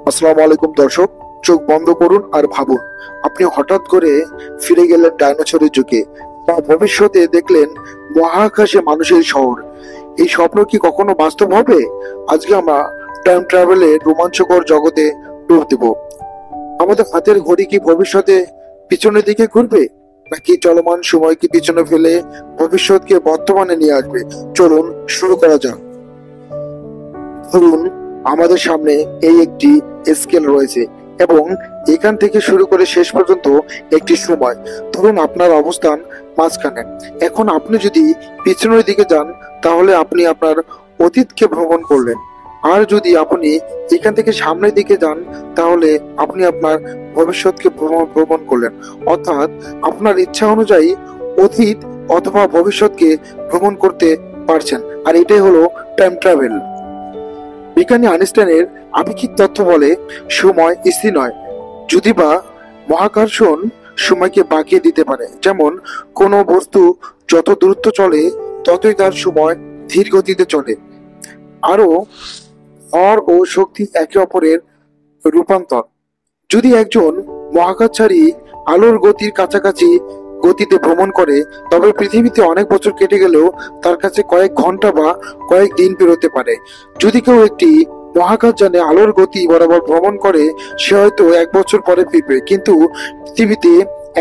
আসসালামু আলাইকুম দর্শক, চোখ বন্ধ করুন আর ভাবুন আপনি হঠাৎ করে ফিরে গেলেন ডাইনোসরের যুগে, বা ভবিষ্যতে দেখলেন মহাকাশে মানুষের শহর। এই স্বপ্ন কি কখনো বাস্তব হবে? আজকে আমরা টাইম ট্রাভেলের রোমাঞ্চকর জগতে ডুব দেব। আমাদের হাতের ঘড়ি কি ভবিষ্যতে পিছনের দিকে ঘুরবে, নাকি চলমান সময়কে পিছনে ফেলে ভবিষ্যৎকে বর্তমানে নিয়ে আসবে? চলুন শুরু করা যাক। ধরুন, আমাদের সামনে এই একটি স্কেল রয়েছে এবং এখান থেকে শুরু করে শেষ পর্যন্ত একটি সময়। ধরুন আপনার অবস্থান মাঝখানে। এখন আপনি যদি পিছনের দিকে যান, তাহলে আপনি আপনার অতীতকে ভ্রমণ করলেন। আর যদি আপনি এখান থেকে সামনের দিকে যান, তাহলে আপনি আপনার ভবিষ্যৎকে ভ্রমণ করলেন। অর্থাৎ আপনার ইচ্ছা অনুযায়ী অতীত অথবা ভবিষ্যৎকে ভ্রমণ করতে পারছেন। আর এটাই হলো টাইম ট্রাভেল। বিজ্ঞানী আইনস্টাইনের আপেক্ষিক তত্ত্ব বলে সময় স্থির নয়, যদি বা মহাকর্ষণ সময়কে বাঁকিয়ে দিতে পারে। যেমন কোনো বস্তু যত দ্রুত চলে, ততই তার সময় ধীর গতিতে চলে। আরো ভর ও শক্তি একে অপরের রূপান্তর। যদি একজন মহাকাশচারী আলোর গতির কাছাকাছি গতিতে ভ্রমণ করে, তবে পৃথিবীতে অনেক বছর কেটে গেলেও তার কাছে কয়েক ঘন্টা বা কয়েক দিন পেরোতে পারে। যদি কেউ একটি মহাকাশযানে আলোর গতি বরাবর ভ্রমণ করে, সে হয়তো 1 বছর পরে ফিরবে, কিন্তু পৃথিবীতে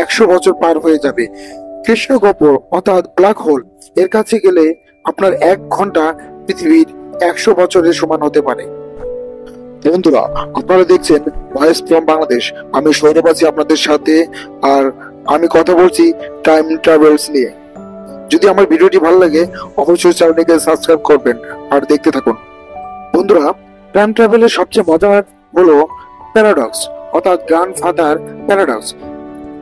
100 বছর পার হয়ে যাবে। কৃষ্ণগহ্বর অর্থাৎ ব্ল্যাক হোল এর কাছে গেলে আপনার 1 ঘন্টা পৃথিবীর 100 বছরের সমান হতে পারে। বন্ধুরা, আপনারা দেখছেন ভয়েস ফ্রম বাংলাদেশ। আমি সৌরভ আছি আপনাদের সাথে, আর আমি কথা বলছি টাইম ট্রাভেলস নিয়ে। যদি আমার ভিডিওটি ভালো লাগে, অবশ্যই চ্যানেলটিকে সাবস্ক্রাইব করবেন আর দেখতে থাকুন। বন্ধুরা, টাইম ট্রাভেলের সবচেয়ে মজার হলো প্যারাডক্স অর্থাৎ গ্র্যান্ডফাদার প্যারাডক্স।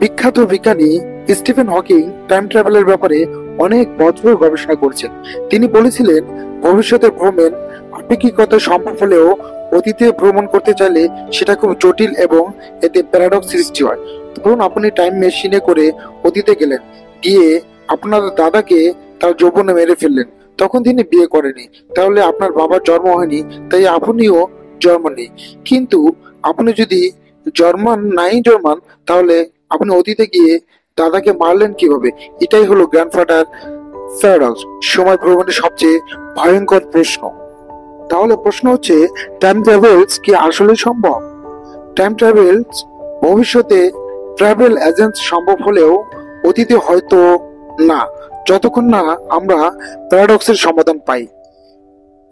বিখ্যাত বিজ্ঞানী স্টিফেন হকিং টাইম ট্রাভেলের ব্যাপারে অনেক বছর গবেষণা করছেন। তিনি বলেছিলেন, ভবিষ্যতের ভ্রমণ আপেক্ষিকতা সম্ভব হলেও অতীতে ভ্রমণ করতে চাইলে সেটা খুব জটিল এবং এতে প্যারাডক্স সৃষ্টি হয়। ধরুন আপনি টাইম মেশিনে করে অতীতে গেলেন, গিয়ে আপনার দাদাকে তার যৌবনে মেরে ফেললেন। তখন তিনি বিয়ে করেনি, তাহলে আপনার বাবার জন্ম হয়নি, তাই আপনিও জন্ম নেই। কিন্তু আপনি যদি জন্মান, তাহলে আপনি অতীতে গিয়ে দাদাকে মারলেন কিভাবে? এটাই হলো গ্র্যান্ডফাদার প্যারাডক্স, সময় ভ্রমণের সবচেয়ে ভয়ঙ্কর প্রশ্ন। তাহলে প্রশ্ন হচ্ছে, টাইম ট্রাভেলস কি আসলে সম্ভব? টাইম ট্রাভেলস ভবিষ্যতে ট্রাভেল এজেন্ট সম্ভব হলেও অতীতে হয়তো না, যতক্ষণ না আমরা প্যারাডক্সের সমাধান পাই।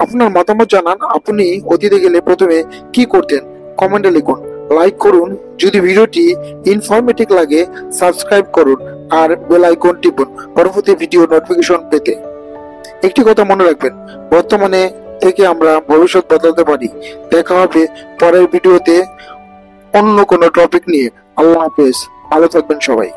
আপনার মতামত জানান। আপনি অতীতে গেলে প্রথমে কি করতেন? কমেন্টে লিখুন, লাইক করুন। যদি ভিডিওটি ইনফরমেটিভ লাগে, সাবস্ক্রাইব করুন আর বেল আইকন টিপুন পরবর্তী ভিডিও নোটিফিকেশন পেতে। একটি কথা মনে রাখবেন, বর্তমানে থেকে আমরা ভবিষ্যৎ বদলাতে পারি। দেখা হবে পরের ভিডিওতে অন্য কোনো টপিক নিয়ে। আল্লাহ হাফেজ, ভালো থাকবেন সবাই।